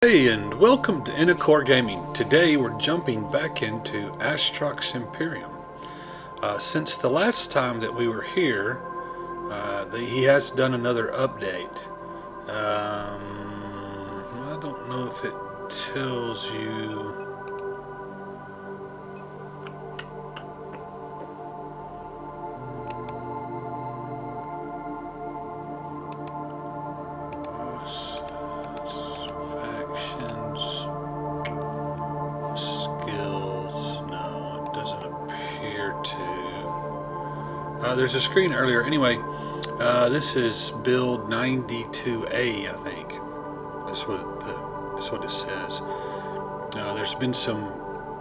Hey, and welcome to Core Gaming. Today we're jumping back into Astrox Imperium. Since the last time that we were here, he has done another update. I don't know if it tells you. Factions, skills. No, it doesn't appear to. There's a screen earlier. Anyway, this is build 92A, I think. That's what it says. There's been some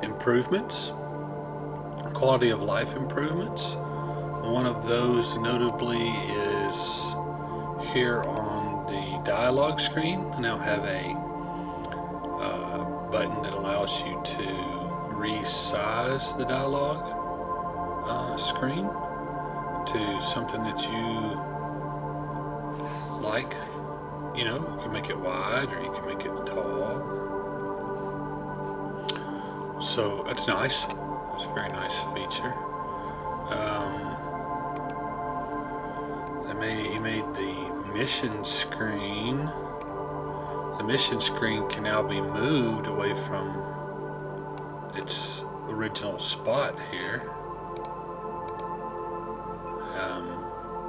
improvements, quality of life improvements. One of those notably is here on the dialogue screen. I now have a button that allows you to resize the dialogue screen to something that you like. You know, you can make it wide or you can make it tall. So that's nice. It's a very nice feature. He made the mission screen. The mission screen can now be moved away from its original spot here.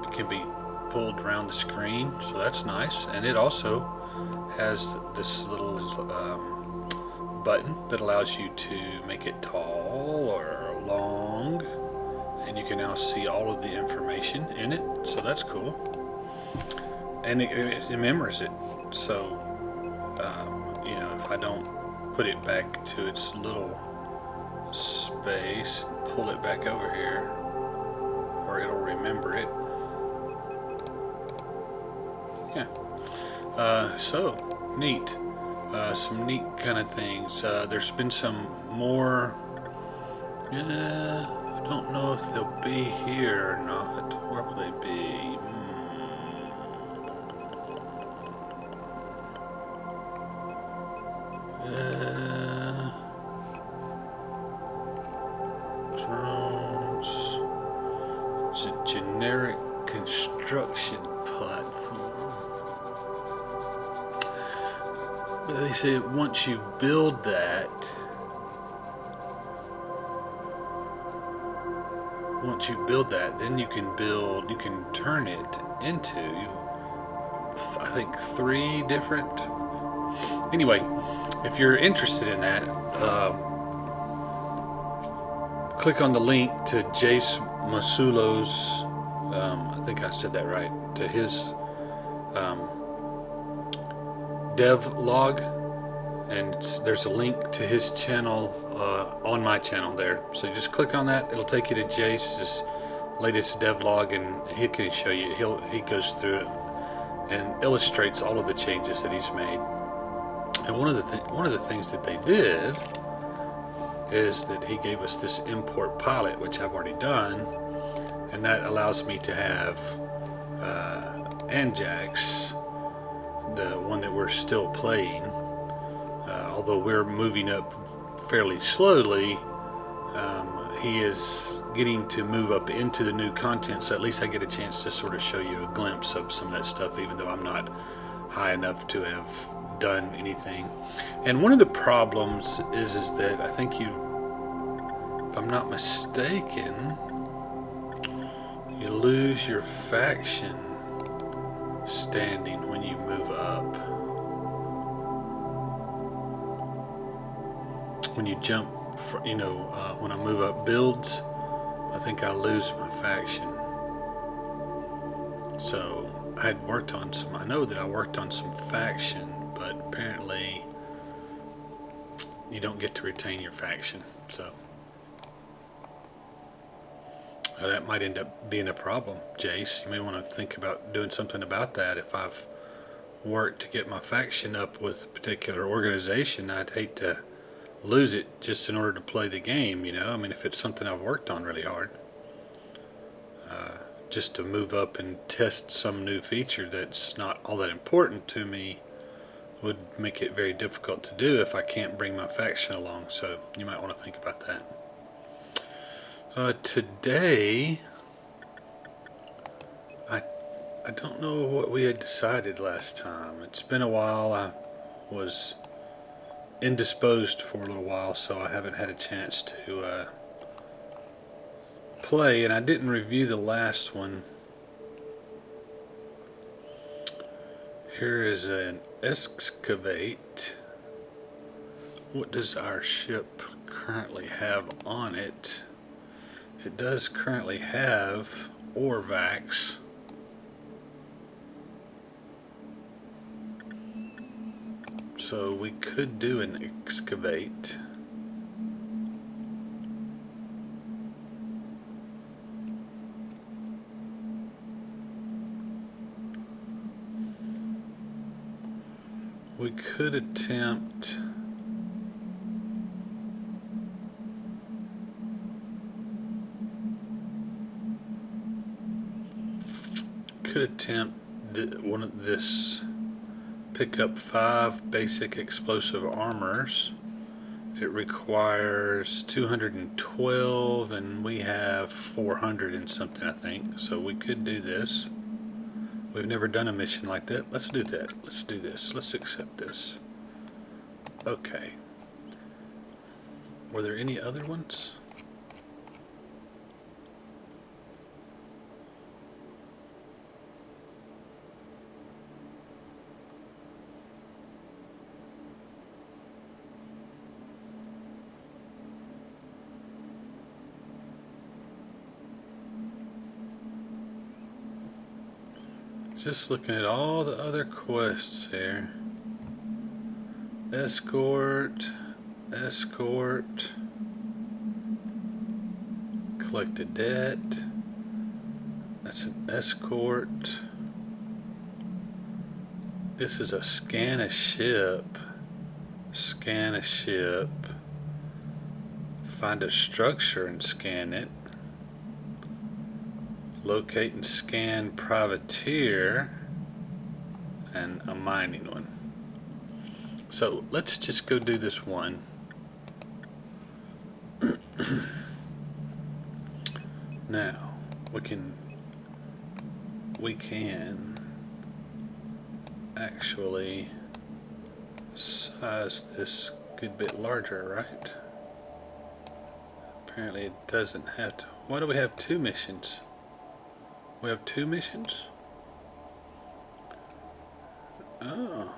It can be pulled around the screen, so that's nice. And it also has this little button that allows you to make it tall or long, and you can now see all of the information in it, so that's cool. And it remembers it, so you know, if I don't put it back to its little space, pull it back over here, or it'll remember it. Yeah. So neat. Some neat kind of things. There's been some more. I don't know if they'll be here or not. Where will they be? Drones. It's a generic construction platform. But they say once you build that, then you can turn it into, I think, 3 different. Anyway, if you're interested in that, click on the link to Jace Masulo's, I think I said that right, to his dev log, and there's a link to his channel on my channel there. So just click on that, it'll take you to Jace's latest dev log, and he can show you. He goes through it and illustrates all of the changes that he's made. And one of the things that they did is that he gave us this import pilot, which I've already done, and that allows me to have Anjax, the one that we're still playing, although we're moving up fairly slowly. He is getting to move up into the new content, so at least I get a chance to sort of show you a glimpse of some of that stuff, even though I'm not high enough to have done anything. And one of the problems is that I think if I'm not mistaken, you lose your faction standing when you move up. When you jump, when I move up builds, I think I lose my faction. So I had worked on some. I know that I worked on some faction, but apparently you don't get to retain your faction. So that might end up being a problem, Jace. You may want to think about doing something about that. If I've worked to get my faction up with a particular organization, I'd hate to lose it just in order to play the game, you know? I mean, if it's something I've worked on really hard, just to move up and test some new feature that's not all that important to me would make it very difficult to do if I can't bring my faction along. So you might want to think about that. Today, I don't know what we had decided last time. It's been a while. I was indisposed for a little while, so I haven't had a chance to play, and I didn't review the last one. Here is an excavate. What does our ship currently have on it? It does currently have Orvax. So we could do an excavate. We could attempt one of this. Pick up 5 basic explosive armors. It requires 212 and we have 400 and something, I think. So we could do this. We've never done a mission like that. Let's do that. Let's do this. Let's accept this. Okay. Were there any other ones? Just looking at all the other quests here. Escort, escort, collect a debt. That's an escort. This is a scan a ship. Scan a ship. Find a structure and scan it. Locate and scan privateer, and a mining one. So let's just go do this one. Now we can actually size this a good bit larger, right? Apparently it doesn't have to. Why do we have 2 missions? We have 2 missions? Oh.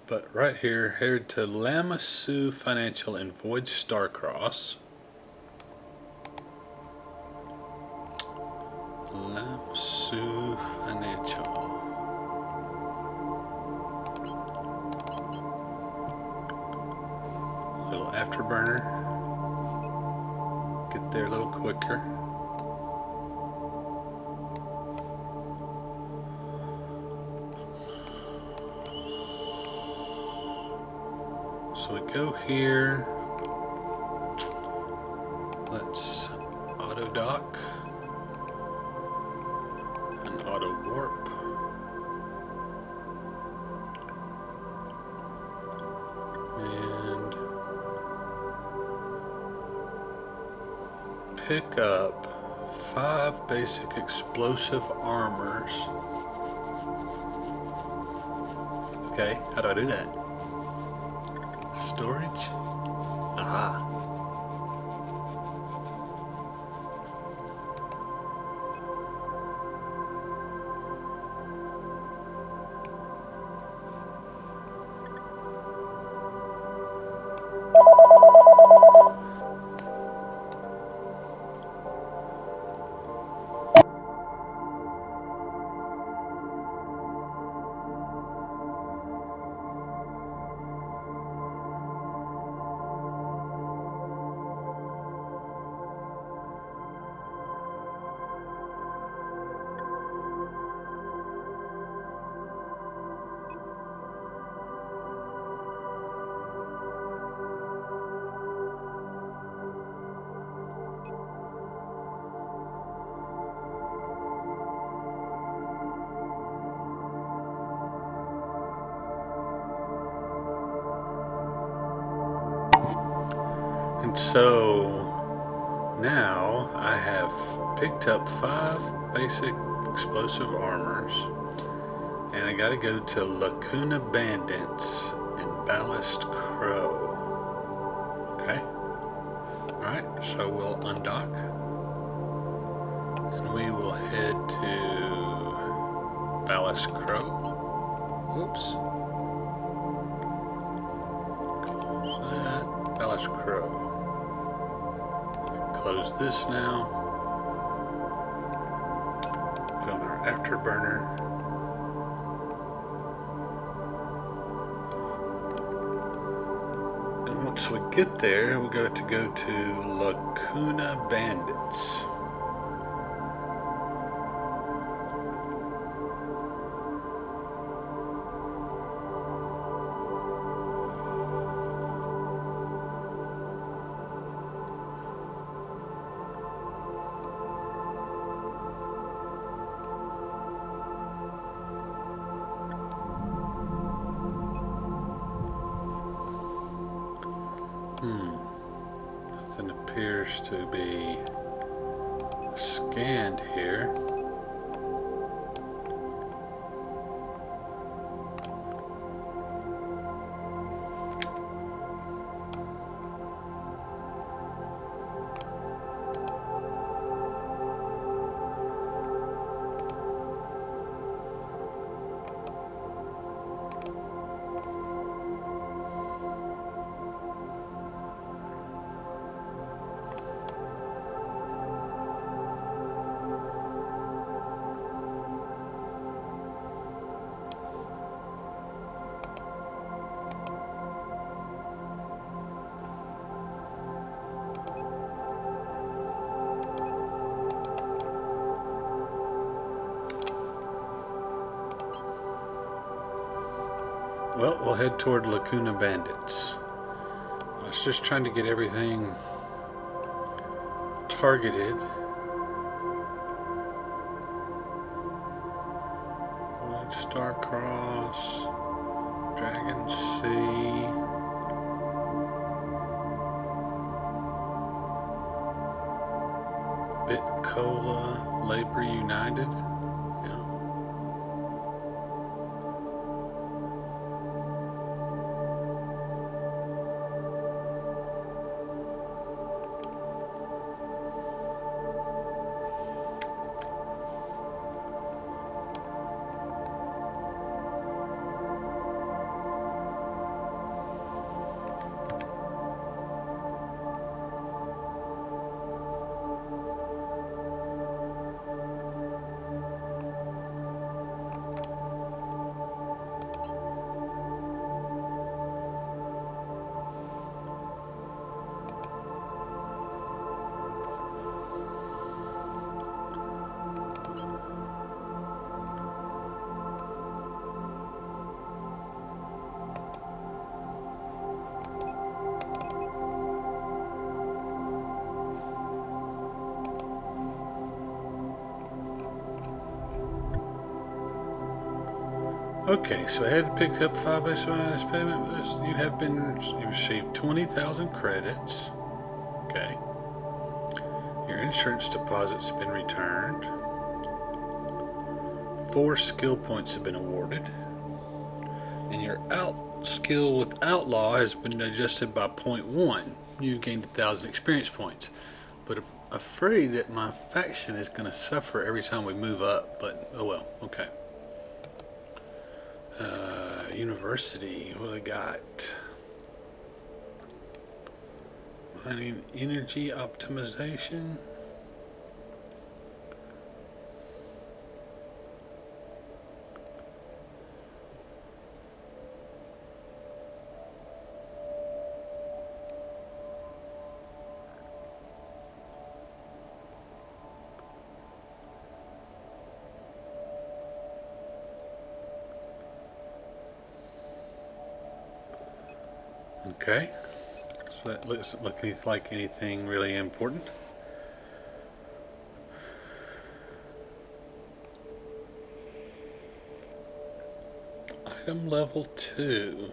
But right here, head to Lamassu Financial and Void Starcross. Lamassu Financial. Little afterburner. Get there a little quicker. So we go here. Let's auto dock and auto warp. And pick up 5 basic explosive armors. Okay, how do I do that? Storage? Aha. And so now I have picked up 5 basic explosive armors, and I gotta go to Lacuna Bandits and Ballast Crow. Okay? Alright, so we'll undock and we will head to Ballast Crow. Oops. Close that. Ballast Crow. Close this now. Put on our afterburner. And once we get there, we got to go to Lacuna Bandits. Nothing appears to be scanned here. Well, we'll head toward Lacuna Bandits. I was just trying to get everything targeted. Starcross, Dragon Sea, Bitcola, Labor United. Okay, so I had picked up 5 basic payment. You received 20,000 credits. Okay. Your insurance deposits have been returned. 4 skill points have been awarded. And your skill with Outlaw has been adjusted by 0.1. You gained 1,000 experience points. But I'm afraid that my faction is going to suffer every time we move up. But, oh well, okay. University, what do we got? Mining energy optimization. Okay, so that looks like anything really important. Item level 2.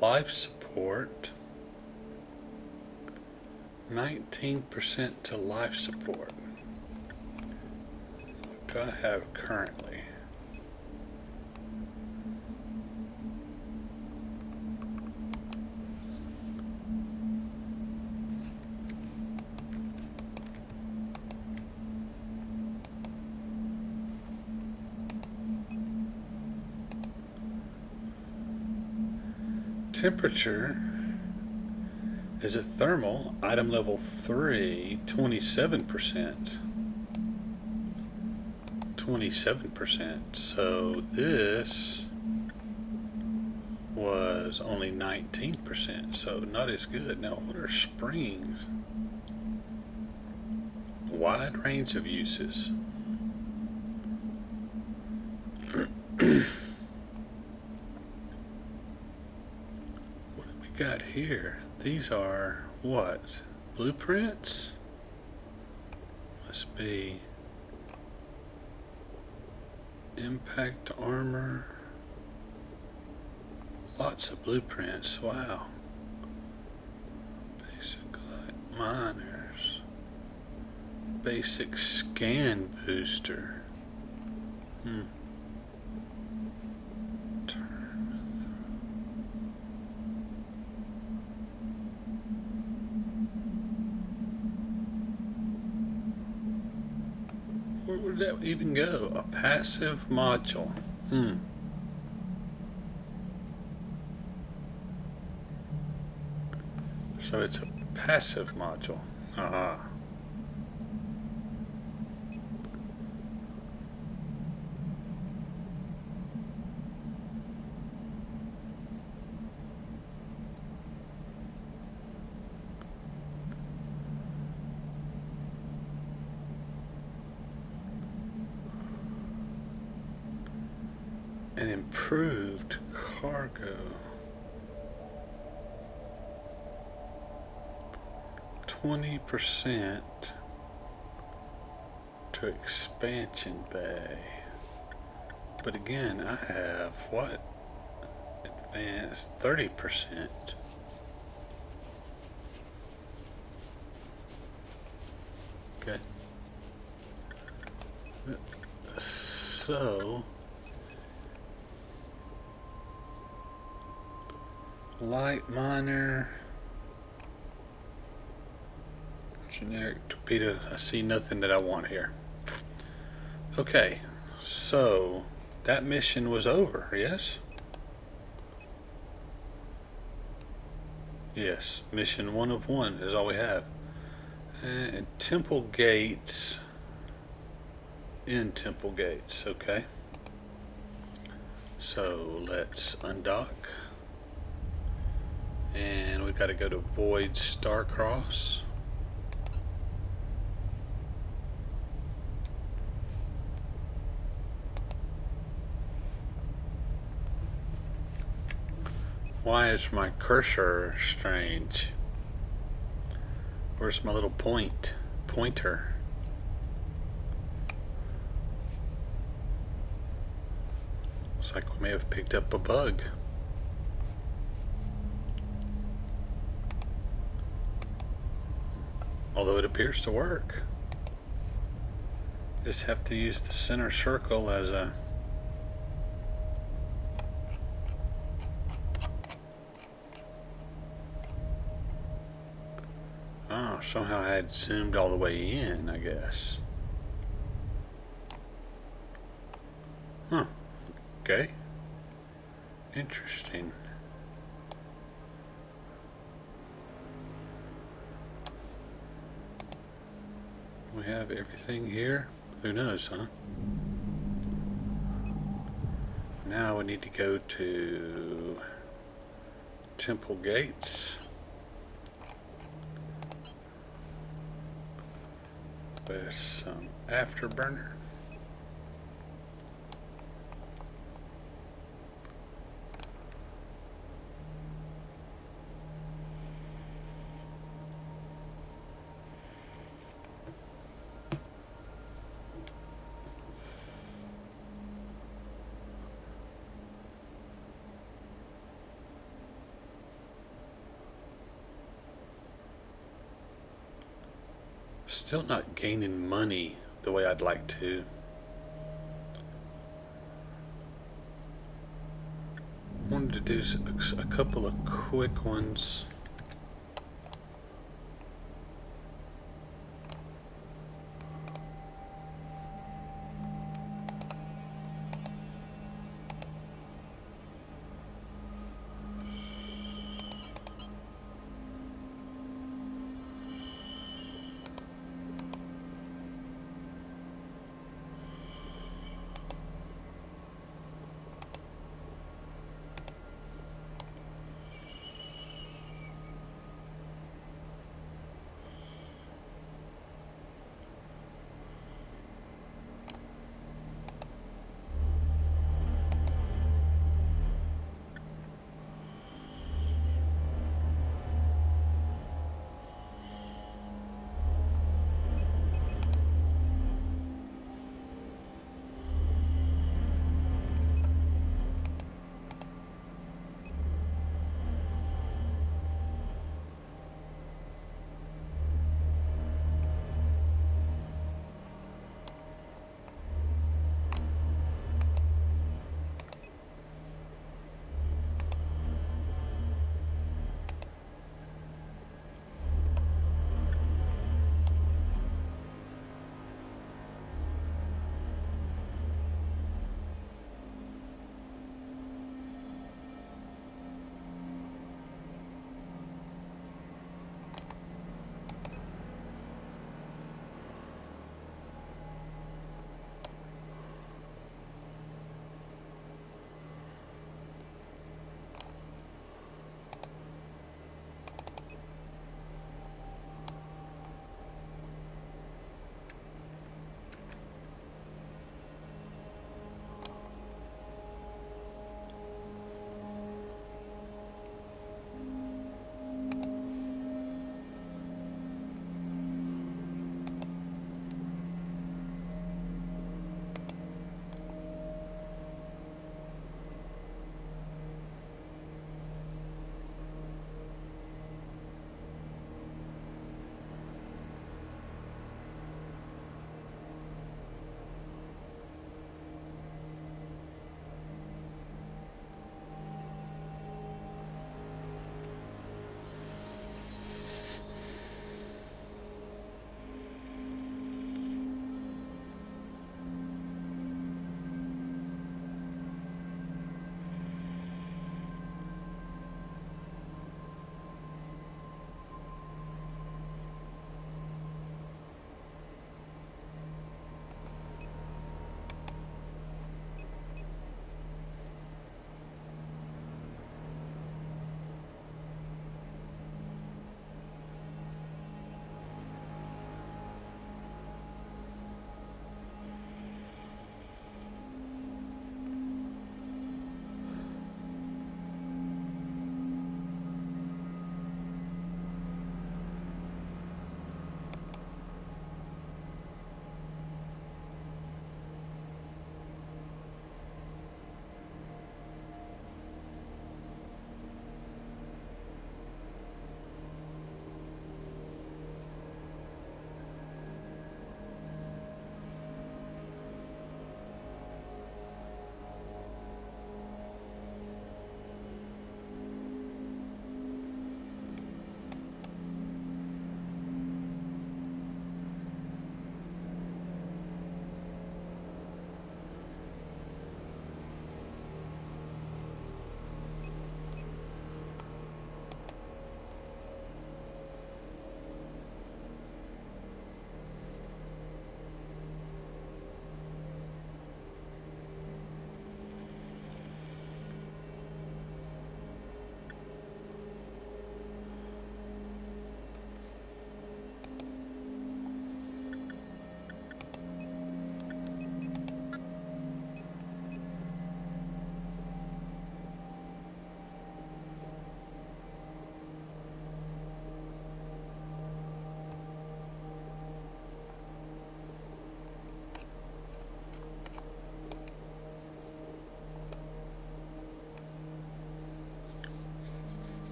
Life support. 19% to life support. What do I have currently? Temperature is a thermal, item level 3, 27%. 27%. So this was only 19%, so not as good. Now, what are springs? Wide range of uses. What do we got here? These are what? Blueprints? Must be impact armor. Lots of blueprints. Wow. Basic light miners. Basic scan booster. Where would that even go? A passive module. So it's a passive module. An improved cargo. 20% to expansion bay. But again, I have what? Advanced 30%. Okay. So light miner, generic torpedo. I see nothing that I want here. Okay, so that mission was over, yes? Yes, mission 1 of 1 is all we have. And temple gates. In temple gates, okay. So let's undock. And we've got to go to Void Starcross. Why is my cursor strange? Where's my little pointer? Looks like we may have picked up a bug. Although it appears to work. Just have to use the center circle as a somehow I had zoomed all the way in, I guess. Okay. Interesting. We have everything here. Who knows, huh? Now we need to go to Temple Gates. With some afterburner. Still not gaining money the way I'd like to. Wanted to do a couple of quick ones.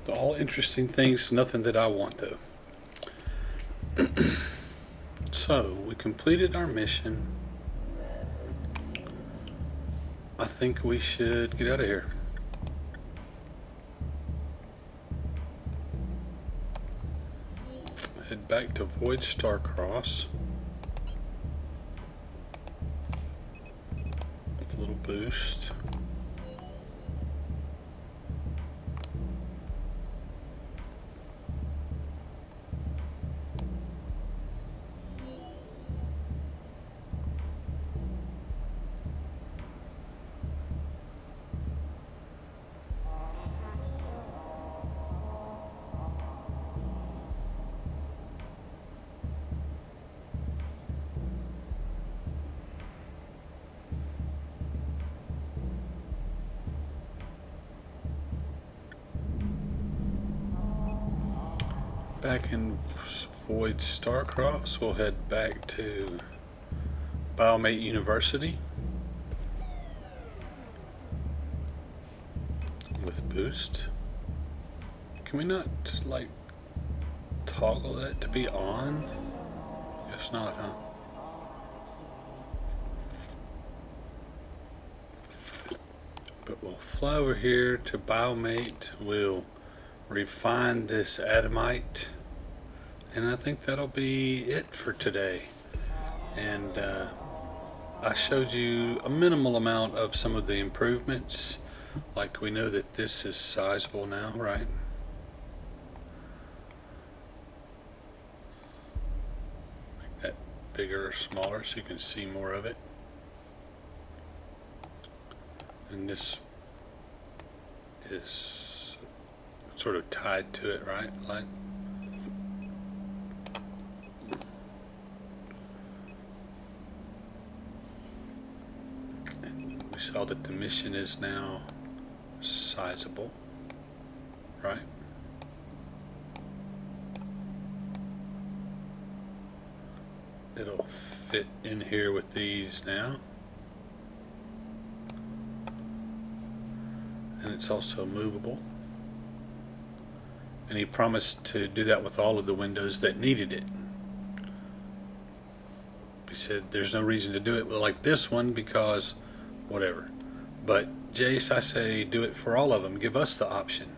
All interesting things, nothing that I want though. So, we completed our mission. I think we should get out of here. Head back to Void Starcross with a little boost. Back in Void Starcross, we'll head back to Biomate University with boost. Can we not like toggle that to be on? Guess not, huh? But we'll fly over here to Biomate. We'll refine this Adamite, and I think that'll be it for today. And I showed you a minimal amount of some of the improvements. Like, we know that this is sizable now, right? Make that bigger or smaller so you can see more of it. And this is sort of tied to it, right? Like, we saw that the mission is now sizable, right? It'll fit in here with these now. And it's also movable. And he promised to do that with all of the windows that needed it. He said there's no reason to do it like this one because whatever. But Jace, I say do it for all of them. Give us the option.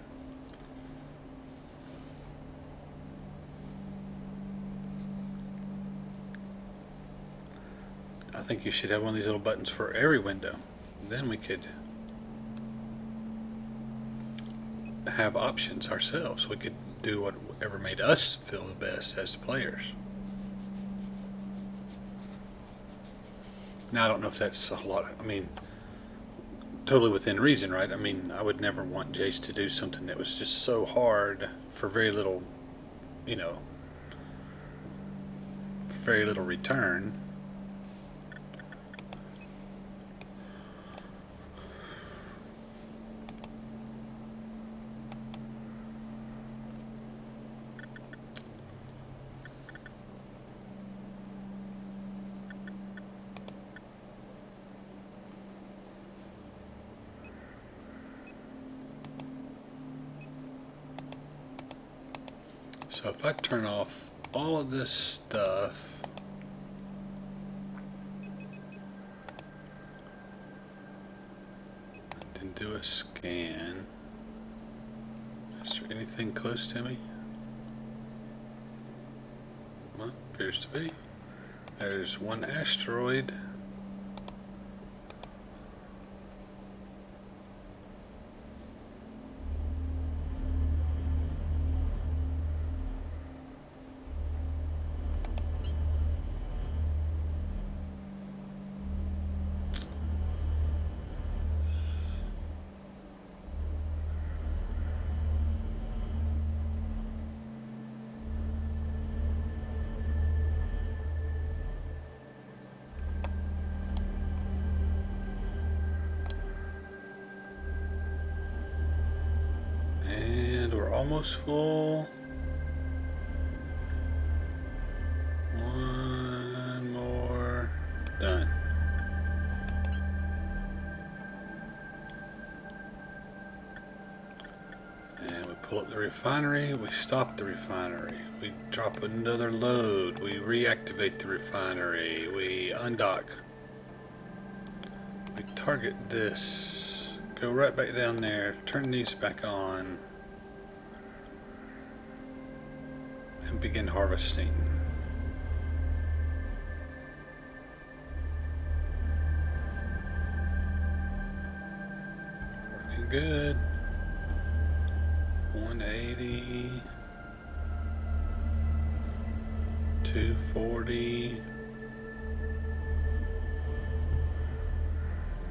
I think you should have one of these little buttons for every window. Then we could have options ourselves. We could do whatever made us feel the best as players. Now I don't know if that's a lot. I mean, totally within reason, right? I mean, I would never want Jace to do something that was just so hard for very little, you know, very little return. So if I turn off all of this stuff, then do a scan, is there anything close to me? Well, appears to be. There's one asteroid. Almost full. One more. Done. And we pull up the refinery, we stop the refinery, we drop another load, we reactivate the refinery, we undock, we target this, go right back down there, turn these back on, and begin harvesting. Working good. 180, 240,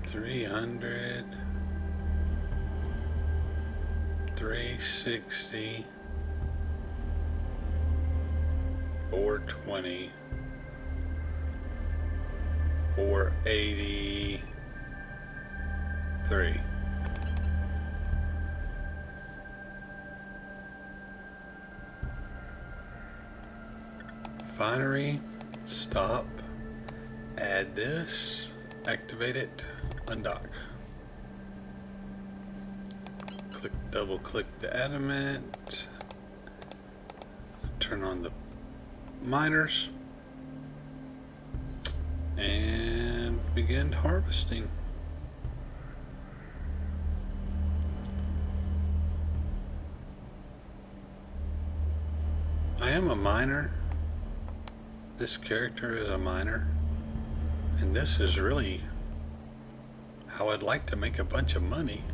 300, 360, 420, 483. Refinery, stop, add this, activate it, undock. Double click the adamant, turn on the miners, and begin harvesting. I am a miner. This character is a miner, and this is really how I'd like to make a bunch of money.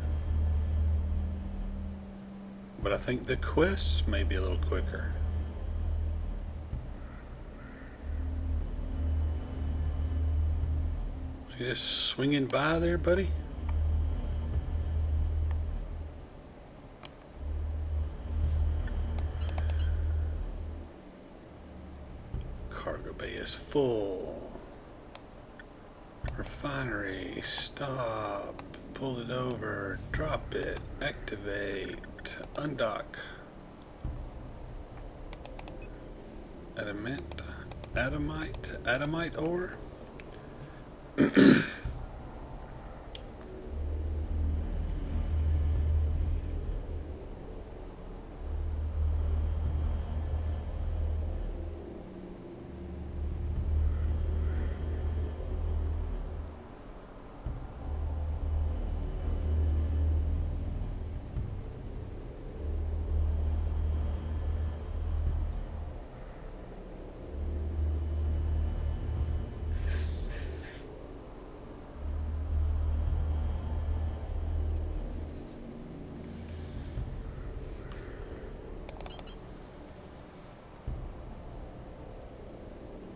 But I think the quests may be a little quicker. You just swinging by there, buddy? Cargo bay is full. Refinery, stop, pull it over, drop it, activate, undock. Adamite ore.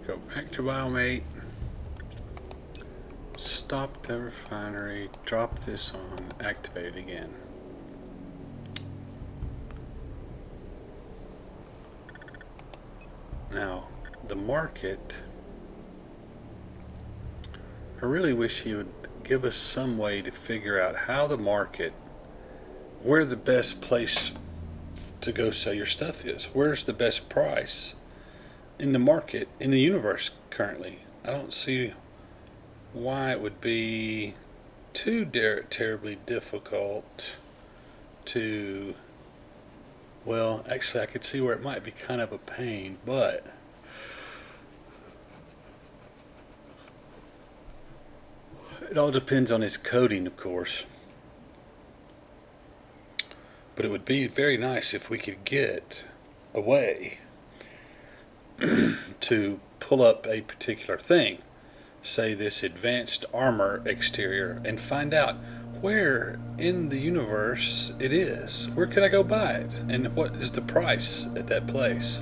Go back to biome 8, stop the refinery, drop this on, activate it again. Now, the market, I really wish he would give us some way to figure out how the market, where the best place to go sell your stuff is. Where's the best price in the market, in the universe currently? I don't see why it would be too terribly difficult to, well, actually I could see where it might be kind of a pain, but it all depends on his coding, of course. But it would be very nice if we could get a way to pull up a particular thing, say this advanced armor exterior, and find out where in the universe it is. Where could I go buy it? And what is the price at that place?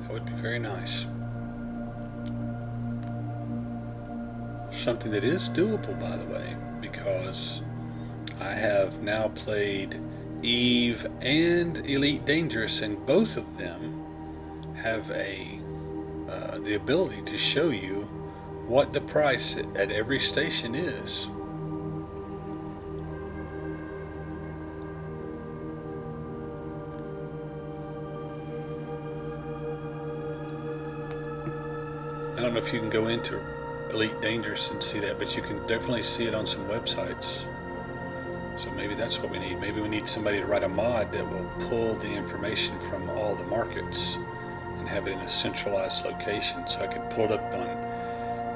That would be very nice. Something that is doable, by the way, because I have now played Eve and Elite Dangerous, and both of them have the ability to show you what the price at every station is. I don't know if you can go into Elite Dangerous and see that, but you can definitely see it on some websites. So maybe that's what we need. Maybe we need somebody to write a mod that will pull the information from all the markets and have it in a centralized location, so I could pull it up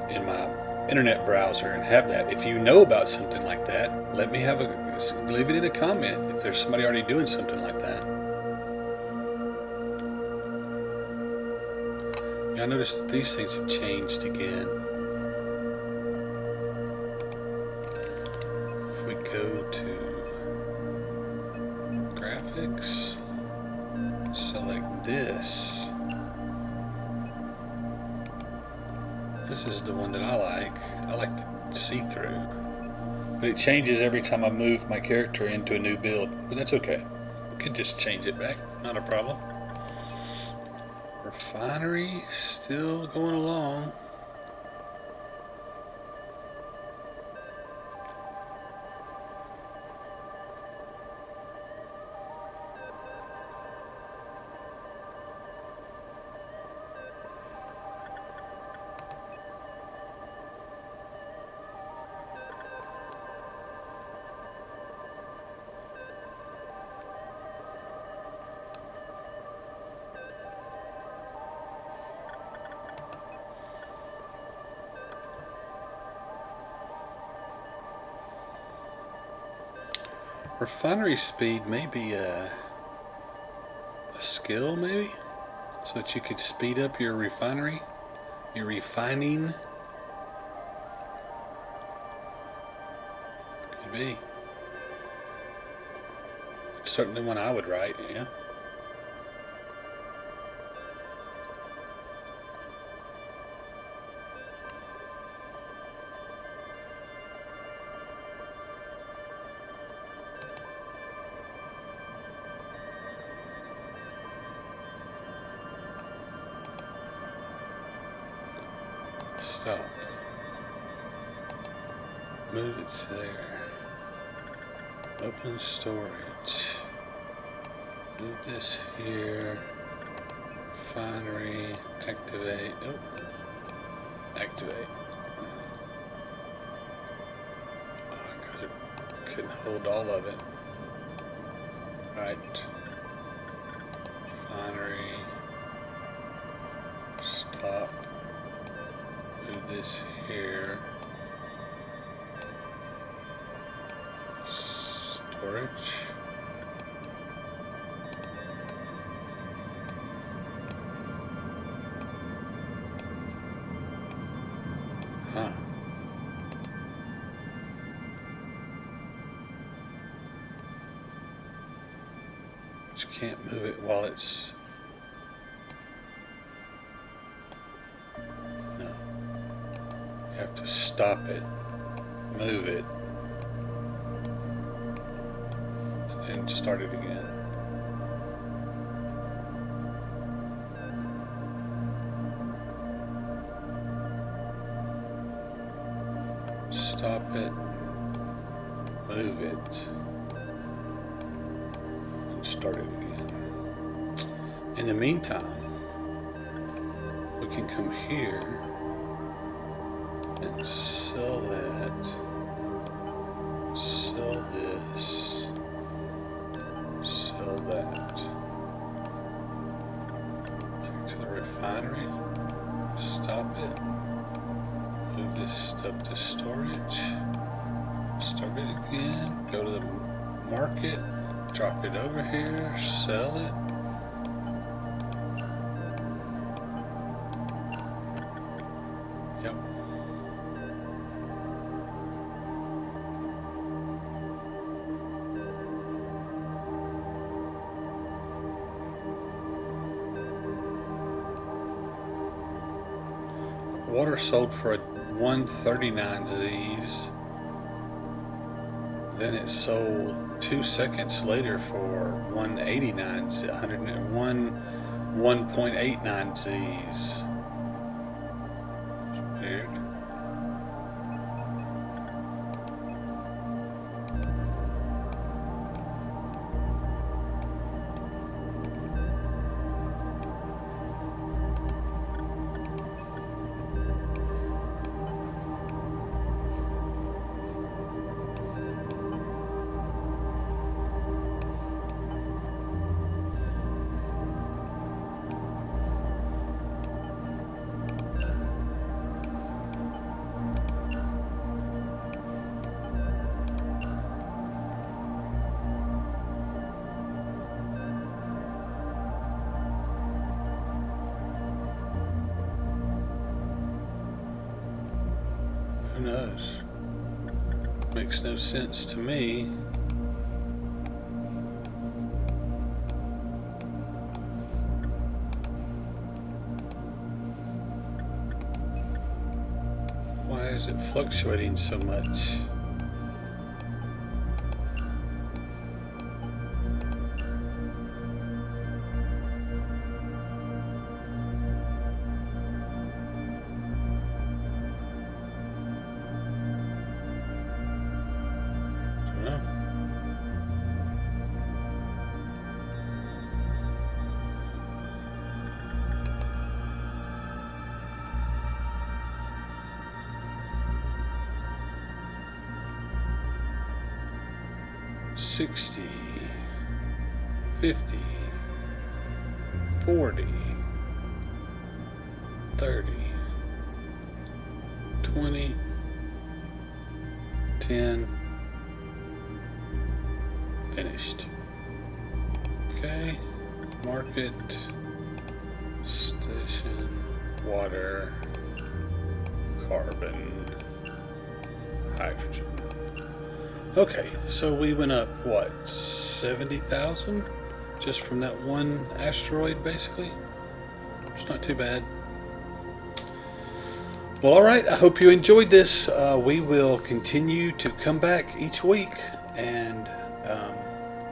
in my internet browser and have that. If you know about something like that, leave it in a comment if there's somebody already doing something like that. I noticed these things have changed again. If we go to graphics, select this. This is the one that I like. I like the see-through. But it changes every time I move my character into a new build. But that's okay. We can just change it back. Not a problem. Refinery still going along. Refinery speed may be a skill, maybe, so that you could speed up your refinery, your refining. Could be. It's certainly one I would write, yeah. Stop. Move it to there. Open storage. Move this here. Refinery. Activate. Oh. Activate. Oh, couldn't hold all of it. Right. Refinery. Stop. Move this here. Storage. Huh. But you can't move it while it's... No. You have to stop it, move it, and then start it again. Stop it, move it, and start it again. In the meantime, we can come here and sell that, sell this, sell that. Back to the refinery, stop it. Move this stuff to storage, start it again, go to the market, drop it over here, sell it. Yep. Water sold for 139 Z's. Then it sold 2 seconds later for 189 Z, 1.89 Z's. Weird. Who knows? Makes no sense to me. Why is it fluctuating so much? Don't know. $60, $50, $40, $30, $20, $10, finished. Okay, market, station, water, carbon, hydrogen. Okay, so we went up, what, 70,000 just from that one asteroid, basically? It's not too bad. Well, alright, I hope you enjoyed this. We will continue to come back each week and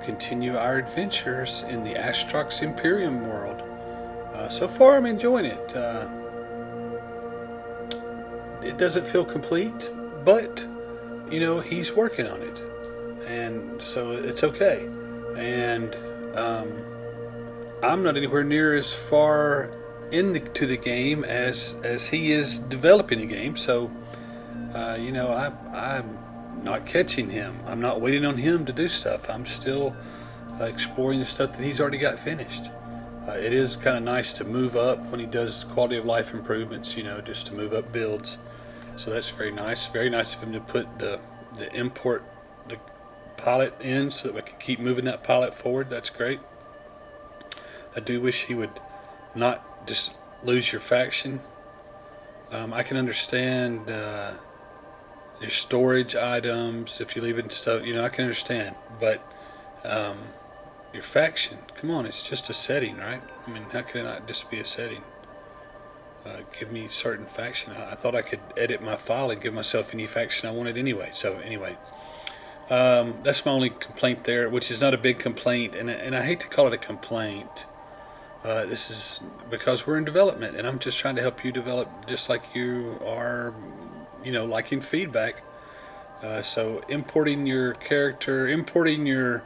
continue our adventures in the Astrox Imperium world. So far, I'm enjoying it. It doesn't feel complete, but you know, he's working on it, and so it's okay. And I'm not anywhere near as far into the game as he is developing the game. So you know, I'm not catching him. I'm not waiting on him to do stuff. I'm still exploring the stuff that he's already got finished. It is kind of nice to move up when he does quality of life improvements, you know, just to move up builds. So that's very nice. Very nice of him to put the import the pilot in so that we can keep moving that pilot forward. That's great. I do wish he would not just lose your faction. I can understand your storage items if you leave it and stuff. You know, I can understand, but your faction. Come on, it's just a setting, right? I mean, how can it not just be a setting? Give me certain faction. I thought I could edit my file and give myself any faction I wanted anyway. So anyway, that's my only complaint there, which is not a big complaint, and I hate to call it a complaint. This is because we're in development, and I'm just trying to help you develop just like you are, you know, liking feedback. So importing your character, importing your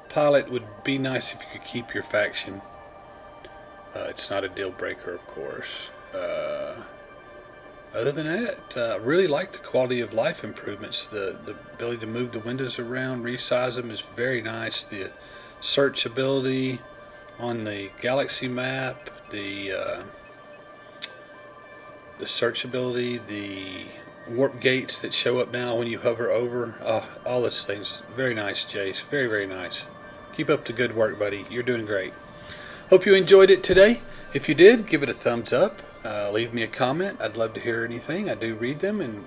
pilot would be nice if you could keep your faction. It's not a deal breaker, of course. Other than that, really like the quality of life improvements. The ability to move the windows around, resize them is very nice. The search ability on the galaxy map, the search ability, the warp gates that show up now when you hover over, all those things. Very nice, Jace. Very, very nice. Keep up the good work, buddy. You're doing great. Hope you enjoyed it today. If you did, give it a thumbs up. Leave me a comment. I'd love to hear anything. I do read them and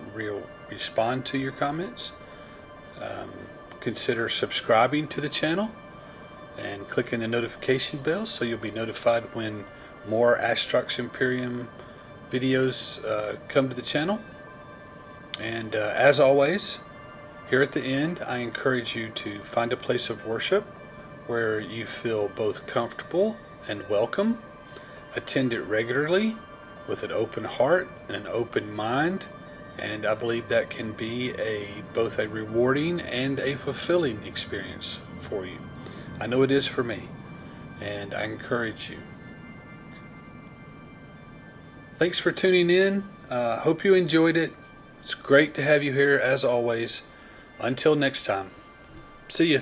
respond to your comments. Consider subscribing to the channel and clicking the notification bell so you'll be notified when more Astrox Imperium videos come to the channel. And as always, here at the end, I encourage you to find a place of worship where you feel both comfortable and welcome. Attend it regularly with an open heart and an open mind, and I believe that can be both a rewarding and a fulfilling experience for you. I know it is for me, and I encourage you. Thanks for tuning in. Hope you enjoyed it. It's great to have you here as always. Until next time, see ya.